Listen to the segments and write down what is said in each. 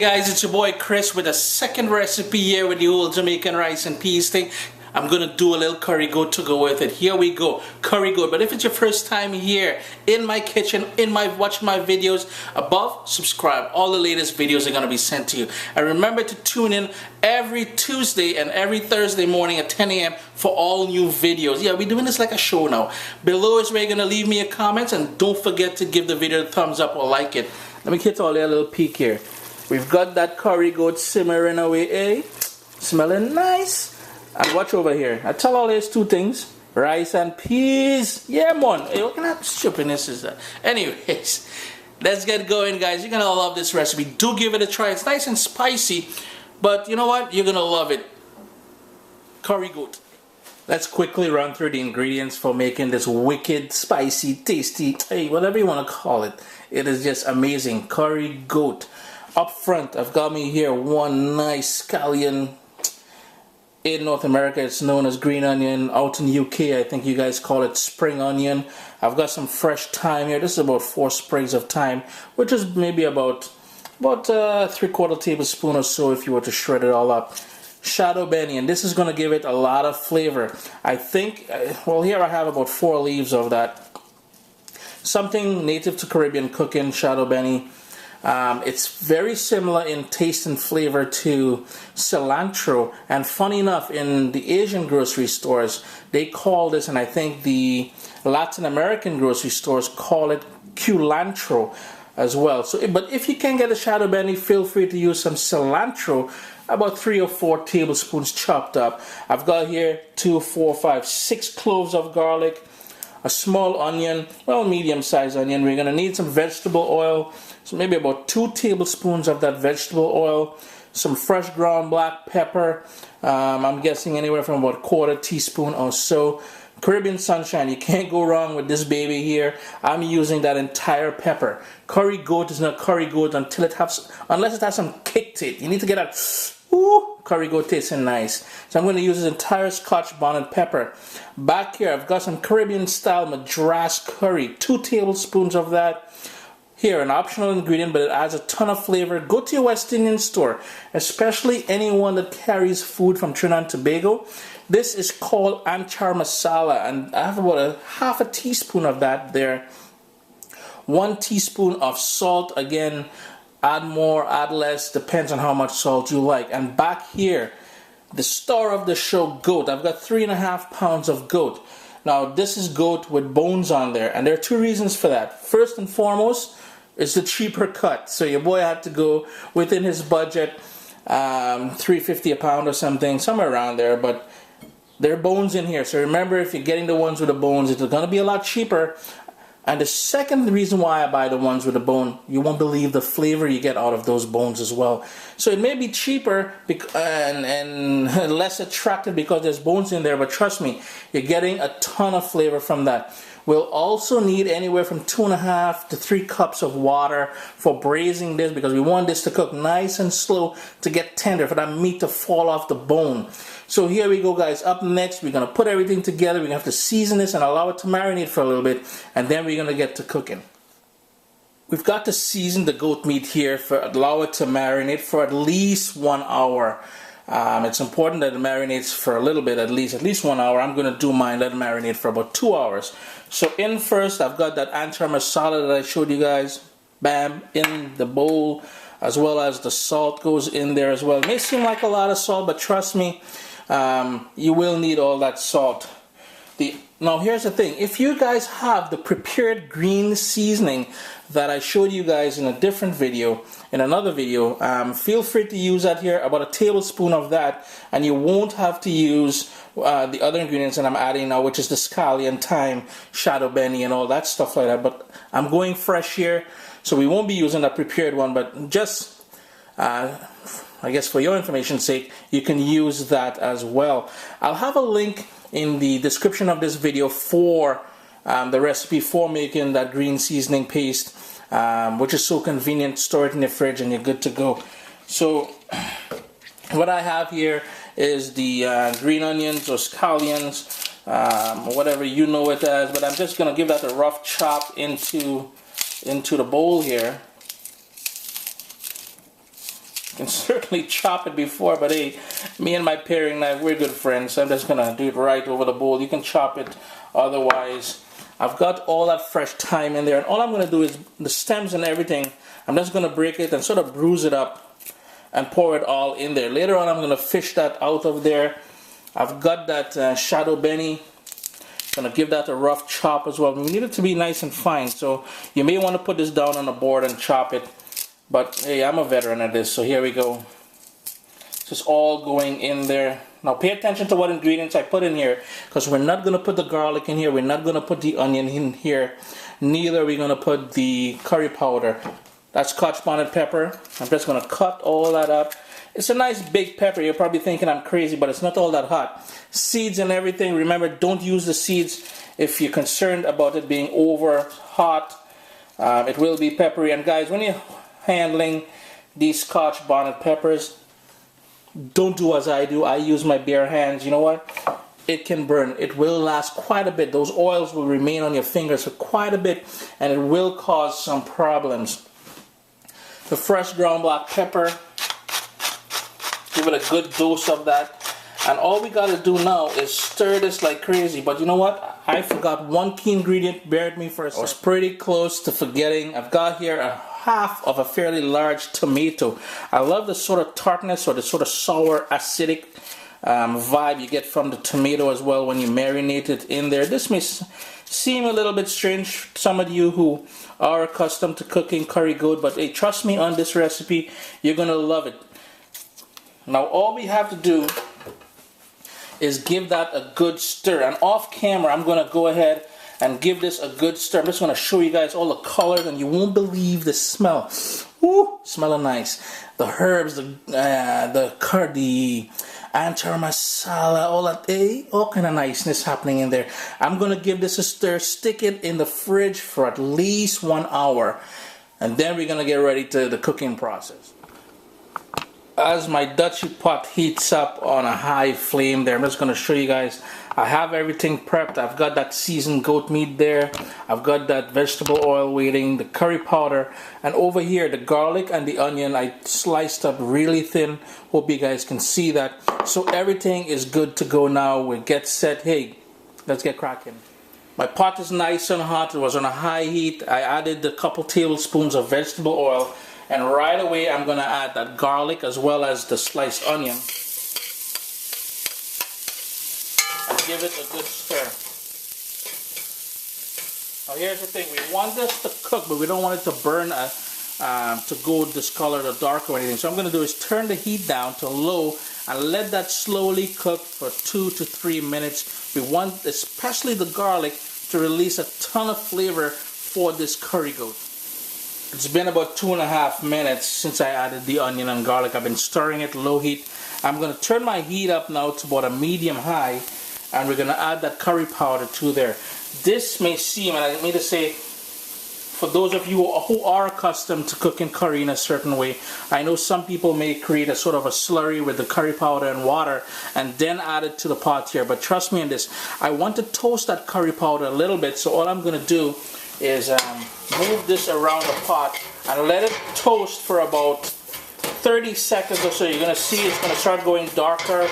Guys, it's your boy Chris with a second recipe here with the old Jamaican rice and peas thing. I'm gonna do a little curry goat to go with it. Here we go, curry goat. But if it's your first time here in my kitchen, watching my videos above, subscribe. All the latest videos are gonna be sent to you. And remember to tune in every Tuesday and every Thursday morning at 10 a.m. for all new videos. Yeah, we're doing this like a show now. Below is where you're gonna leave me your comments, and don't forget to give the video a thumbs up or like it. Let me get all that little peek here. We've got that curry goat simmering away, eh? Smelling nice. And watch over here. I tell all these two things. Rice and peas. Yeah, man. Hey, what kind of stupidness is that? Anyways, let's get going, guys. You're going to love this recipe. Do give it a try. It's nice and spicy. But you know what? You're going to love it. Curry goat. Let's quickly run through the ingredients for making this wicked, spicy, tasty, hey, whatever you want to call it. It is just amazing. Curry goat. Up front, I've got me here one nice scallion. In North America, it's known as green onion. Out in the UK, I think you guys call it spring onion. I've got some fresh thyme here. This is about 4 sprigs of thyme, which is maybe about 3/4 tablespoon or so if you were to shred it all up. Shadow benny, and this is going to give it a lot of flavor. I think, well, here I have about 4 leaves of that. Something native to Caribbean cooking, shadow benny. It's very similar in taste and flavor to cilantro, and funny enough, in the Asian grocery stores they call this, and I think the Latin American grocery stores call it culantro as well. So, but if you can get a shadow benny, feel free to use some cilantro, about 3 or 4 tablespoons chopped up. I've got here 2, 4, 5, 6 cloves of garlic, a small onion, well, medium-sized onion. We're going to need some vegetable oil, so maybe about 2 tablespoons of that vegetable oil, some fresh ground black pepper, I'm guessing anywhere from about 1/4 teaspoon or so. Caribbean sunshine, you can't go wrong with this baby here. I'm using that entire pepper. Curry goat is not curry goat unless it has some kick to it. You need to get that, ooh, curry goat tasting nice. So I'm going to use this entire Scotch bonnet pepper. Back here, I've got some Caribbean style Madras curry, 2 tablespoons of that. Here, an optional ingredient, but it adds a ton of flavor. Go to your West Indian store, especially anyone that carries food from Trinidad and Tobago. This is called anchar masala, and I have about 1/2 teaspoon of that there. 1 teaspoon of salt. Again, add more, add less, depends on how much salt you like. And back here, the star of the show, goat. I've got 3.5 pounds of goat. Now, this is goat with bones on there, and there are 2 reasons for that. First and foremost, it's the cheaper cut, so your boy had to go within his budget, $3.50 a pound or something, somewhere around there. But there are bones in here, so remember, if you're getting the ones with the bones, it's going to be a lot cheaper. And the second reason why I buy the ones with the bone, you won't believe the flavor you get out of those bones as well. So it may be cheaper and less attractive because there's bones in there, but trust me, you're getting a ton of flavor from that. We'll also need anywhere from 2.5 to 3 cups of water for braising this, because we want this to cook nice and slow to get tender, for that meat to fall off the bone. So here we go, guys. Up next, we're going to put everything together. We're going to have to season this and allow it to marinate for a little bit, and then we're going to get to cooking. We've got to season the goat meat here, allow it to marinate for at least 1 hour. It's important that it marinates for a little bit, at least 1 hour. I'm going to do mine, let it marinate for about 2 hours. So in first, I've got that anchar masala that I showed you guys. Bam, in the bowl, as well as the salt goes in there as well. It may seem like a lot of salt, but trust me, you will need all that salt. Now here's the thing, if you guys have the prepared green seasoning that I showed you guys in a different video, in another video, feel free to use that here, about 1 tablespoon of that, and you won't have to use the other ingredients that I'm adding now, which is the scallion, thyme, shadow benny, and all that stuff like that. But I'm going fresh here, so we won't be using that prepared one, but just I guess for your information's sake, you can use that as well. I'll have a link in the description of this video for the recipe for making that green seasoning paste, which is so convenient. Store it in the fridge and you're good to go. So what I have here is the green onions or scallions, whatever you know it as, but I'm just going to give that a rough chop into the bowl here. You can certainly chop it before, but hey, me and my paring knife, we're good friends. So I'm just gonna do it right over the bowl. You can chop it otherwise. I've got all that fresh thyme in there, and all I'm gonna do is the stems and everything, I'm just gonna break it and sort of bruise it up and pour it all in there. Later on, I'm gonna fish that out of there. I've got that shadow benny. Gonna give that a rough chop as well. We need it to be nice and fine, so you may want to put this down on the board and chop it. But hey, I'm a veteran at this, so here we go. Just all going in there. Now pay attention to what ingredients I put in here, because we're not gonna put the garlic in here. We're not gonna put the onion in here. Neither are we gonna put the curry powder. That's Scotch bonnet pepper. I'm just gonna cut all that up. It's a nice big pepper. You're probably thinking I'm crazy, but it's not all that hot. Seeds and everything, remember, don't use the seeds if you're concerned about it being over hot. It will be peppery. And guys, when you're handling these Scotch bonnet peppers, don't do as I do. I use my bare hands. You know what? It can burn. It will last quite a bit. Those oils will remain on your fingers for quite a bit, and it will cause some problems. The fresh ground black pepper. Give it a good dose of that. And all we got to do now is stir this like crazy. But you know what? I forgot one key ingredient. Bear with me for a second. I was pretty close to forgetting. I've got here a half of a fairly large tomato. I love the sort of tartness or the sort of sour, acidic vibe you get from the tomato as well when you marinate it in there. This may seem a little bit strange to some of you who are accustomed to cooking curry goat, but hey, trust me on this recipe, you're going to love it. Now all we have to do is give that a good stir, and off camera I'm going to go ahead and give this a good stir. I'm just going to show you guys all the colors, and you won't believe the smell. Ooh, smelling nice. The herbs, the curry, anchor masala, all that, all kind of niceness happening in there. I'm going to give this a stir, stick it in the fridge for at least 1 hour, and then we're going to get ready to the cooking process. As my Dutchy pot heats up on a high flame there, I'm just going to show you guys. I have everything prepped. I've got that seasoned goat meat there. I've got that vegetable oil waiting, the curry powder, and over here the garlic and the onion I sliced up really thin. Hope you guys can see that. So everything is good to go now. We get set. Hey, let's get cracking. My pot is nice and hot. It was on a high heat. I added a couple tablespoons of vegetable oil. And right away I'm going to add that garlic as well as the sliced onion. And give it a good stir. Now here's the thing. We want this to cook, but we don't want it to burn to go discolored or dark or anything. So what I'm going to do is turn the heat down to low and let that slowly cook for 2 to 3 minutes. We want especially the garlic to release a ton of flavor for this curry goat. It's been about 2.5 minutes since I added the onion and garlic. I've been stirring it low heat. I'm going to turn my heat up now to about a medium high, and we're going to add that curry powder to there. This may seem, and I mean to say, for those of you who are accustomed to cooking curry in a certain way, I know some people may create a sort of a slurry with the curry powder and water and then add it to the pot here. But trust me on this, I want to toast that curry powder a little bit, so all I'm going to do is move this around the pot and let it toast for about 30 seconds or so. You're going to see it's going to start going darker.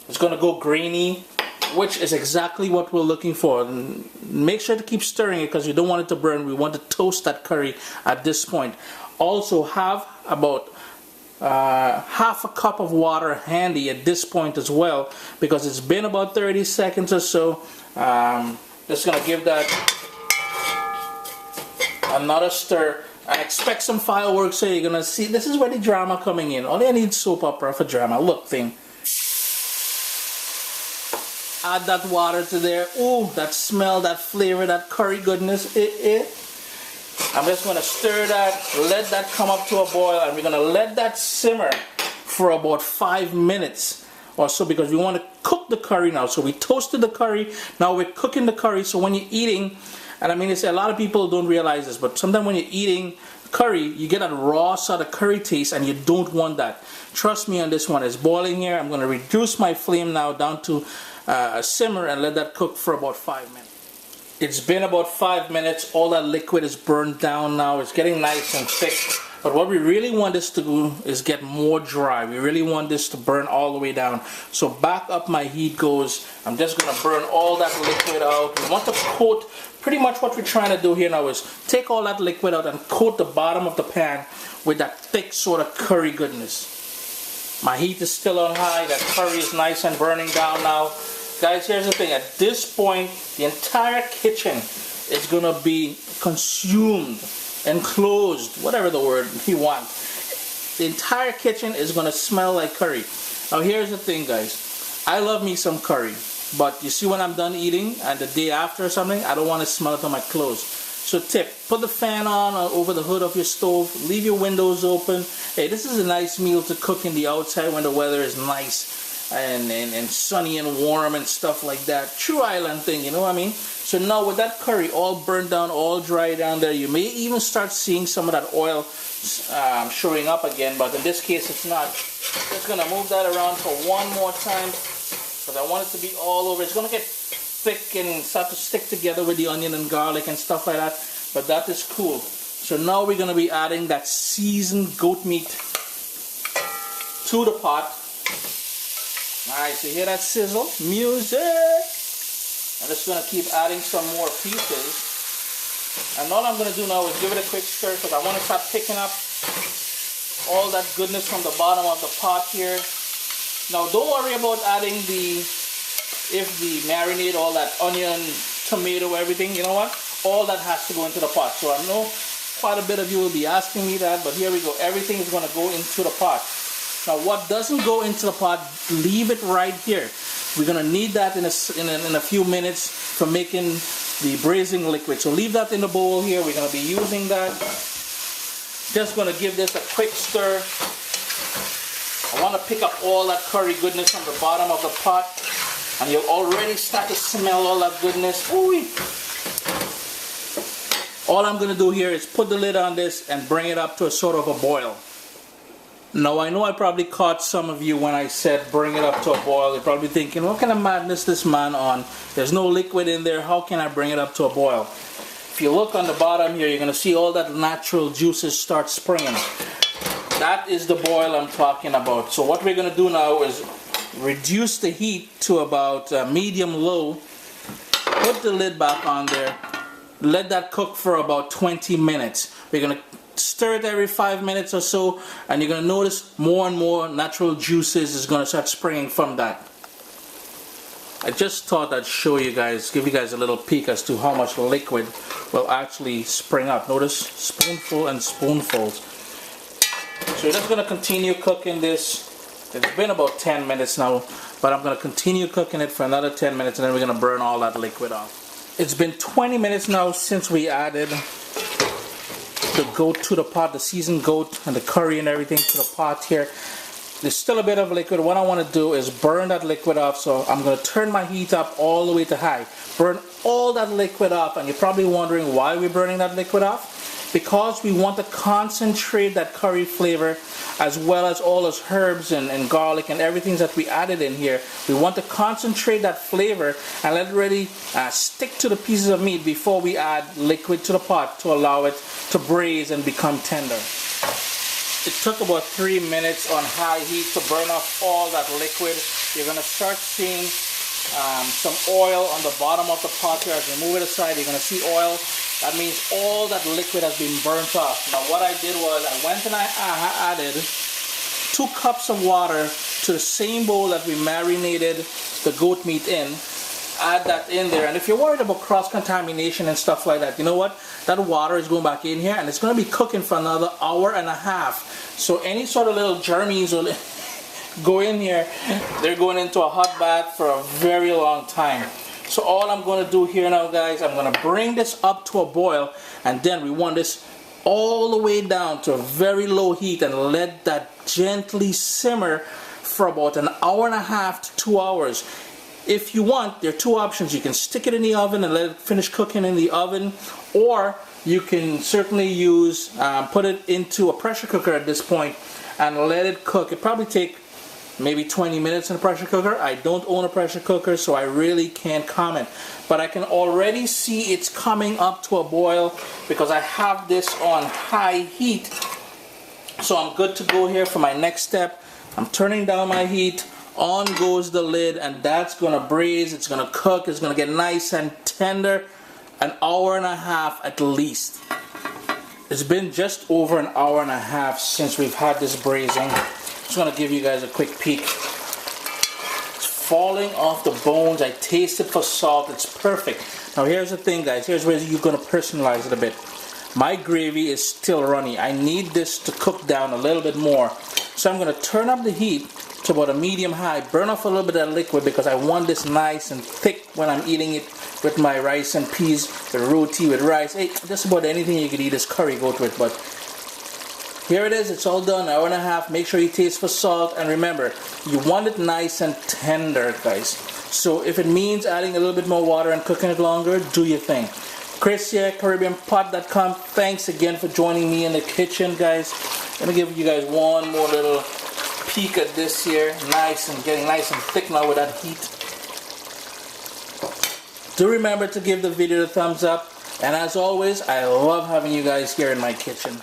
It's going to go grainy, which is exactly what we're looking for. And make sure to keep stirring it because you don't want it to burn. We want to toast that curry at this point. Also have about half a cup of water handy at this point as well, because it's been about 30 seconds or so. Just going to give that another stir and expect some fireworks. So you're going to see, this is where the drama coming in. All I need soap opera for drama. Look thing. Add that water to there. Ooh, that smell, that flavor, that curry goodness. I'm just going to stir that, let that come up to a boil, and we're going to let that simmer for about 5 minutes or so, because we want to cook the curry now. So we toasted the curry, now we're cooking the curry. So when you're eating, and I mean, it's, a lot of people don't realize this, but sometimes when you're eating curry, you get that raw sort of curry taste, and you don't want that. Trust me on this one. It's boiling here. I'm going to reduce my flame now down to a simmer and let that cook for about 5 minutes. It's been about 5 minutes. All that liquid is burned down now. It's getting nice and thick. But what we really want this to do is get more dry. We really want this to burn all the way down. So back up my heat goes. I'm just going to burn all that liquid out. We want to coat, pretty much what we're trying to do here now is take all that liquid out and coat the bottom of the pan with that thick sort of curry goodness. My heat is still on high. That curry is nice and burning down now. Guys, here's the thing. At this point, the entire kitchen is going to be consumed, enclosed, whatever the word you want. The entire kitchen is going to smell like curry. Now, here's the thing, guys. I love me some curry. But you see when I'm done eating and the day after or something, I don't want to smell it on my clothes. So tip, put the fan on over the hood of your stove. Leave your windows open. Hey, this is a nice meal to cook in the outside when the weather is nice. And sunny and warm and stuff like that. True island thing, you know what I mean? So now with that curry all burnt down, all dry down there, you may even start seeing some of that oil showing up again, but in this case it's not. Just gonna move that around for one more time because I want it to be all over. It's gonna get thick and start to stick together with the onion and garlic and stuff like that, but that is cool. So now we're gonna be adding that seasoned goat meat to the pot. Nice, you hear that sizzle? Music! I'm just going to keep adding some more pieces. And all I'm going to do now is give it a quick stir because I want to start picking up all that goodness from the bottom of the pot here. Now don't worry about adding the marinade, all that onion, tomato, everything, you know what? All that has to go into the pot. So I know quite a bit of you will be asking me that, but here we go. Everything is going to go into the pot. Now what doesn't go into the pot, leave it right here. We're going to need that in a few minutes for making the braising liquid. So leave that in the bowl here. We're going to be using that. Just going to give this a quick stir. I want to pick up all that curry goodness from the bottom of the pot. And you'll already start to smell all that goodness. Ooh. All I'm going to do here is put the lid on this and bring it up to a sort of a boil. Now I know I probably caught some of you when I said bring it up to a boil. You're probably thinking, what kind of madness this man on? There's no liquid in there. How can I bring it up to a boil? If you look on the bottom here, you're going to see all that natural juices start springing. That is the boil I'm talking about. So what we're going to do now is reduce the heat to about medium-low. Put the lid back on there. Let that cook for about 20 minutes. We're going to stir it every 5 minutes or so, and you're going to notice more and more natural juices is going to start springing from that. I just thought I'd show you guys, give you guys a little peek as to how much liquid will actually spring up. Notice spoonful and spoonfuls. So we're just going to continue cooking this. It's been about 10 minutes now, but I'm going to continue cooking it for another 10 minutes, and then we're going to burn all that liquid off. It's been 20 minutes now since we added the goat to the pot, the seasoned goat and the curry and everything to the pot here. There's still a bit of liquid. What I want to do is burn that liquid off, so I'm going to turn my heat up all the way to high. Burn all that liquid off, and you're probably wondering why we're burning that liquid off. Because we want to concentrate that curry flavor as well as all those herbs and garlic and everything that we added in here. We want to concentrate that flavor and let it really stick to the pieces of meat before we add liquid to the pot to allow it to braise and become tender. It took about 3 minutes on high heat to burn off all that liquid. You're going to start seeing some oil on the bottom of the pot here. As you move it aside, you're going to see oil. That means all that liquid has been burnt off. Now what I did was I went and I added 2 cups of water to the same bowl that we marinated the goat meat in. Add that in there, and if you're worried about cross-contamination and stuff like that, you know what? That water is going back in here and it's going to be cooking for another hour and a half. So any sort of little germs will go in here. They're going into a hot bath for a very long time. So all I'm going to do here now, guys, I'm going to bring this up to a boil, and then we want this all the way down to a very low heat and let that gently simmer for about an hour and a half to 2 hours. If you want, there are 2 options. You can stick it in the oven and let it finish cooking in the oven, or you can certainly use, put it into a pressure cooker at this point and let it cook. It probably take maybe 20 minutes in a pressure cooker. I don't own a pressure cooker, so I really can't comment. But I can already see it's coming up to a boil because I have this on high heat. So I'm good to go here for my next step. I'm turning down my heat. On goes the lid, and that's gonna braise. It's gonna cook. It's gonna get nice and tender. An hour and a half at least. It's been just over an hour and a half since we've had this braising. Just gonna give you guys a quick peek. It's falling off the bones. I tasted for salt. It's perfect. Now here's the thing, guys. Here's where you're gonna personalize it a bit. My gravy is still runny. I need this to cook down a little bit more. So I'm gonna turn up the heat to about a medium high. Burn off a little bit of liquid because I want this nice and thick when I'm eating it with my rice and peas, with roti, with rice. Hey, just about anything you could eat is curry goat with. But here it is. It's all done. An hour and a half. Make sure you taste for salt. And remember, you want it nice and tender, guys. So if it means adding a little bit more water and cooking it longer, do your thing. Chris here, CaribbeanPot.com. Thanks again for joining me in the kitchen, guys. Let me give you guys one more little peek at this here. Nice and getting nice and thick now with that heat. Do remember to give the video a thumbs up. And as always, I love having you guys here in my kitchen.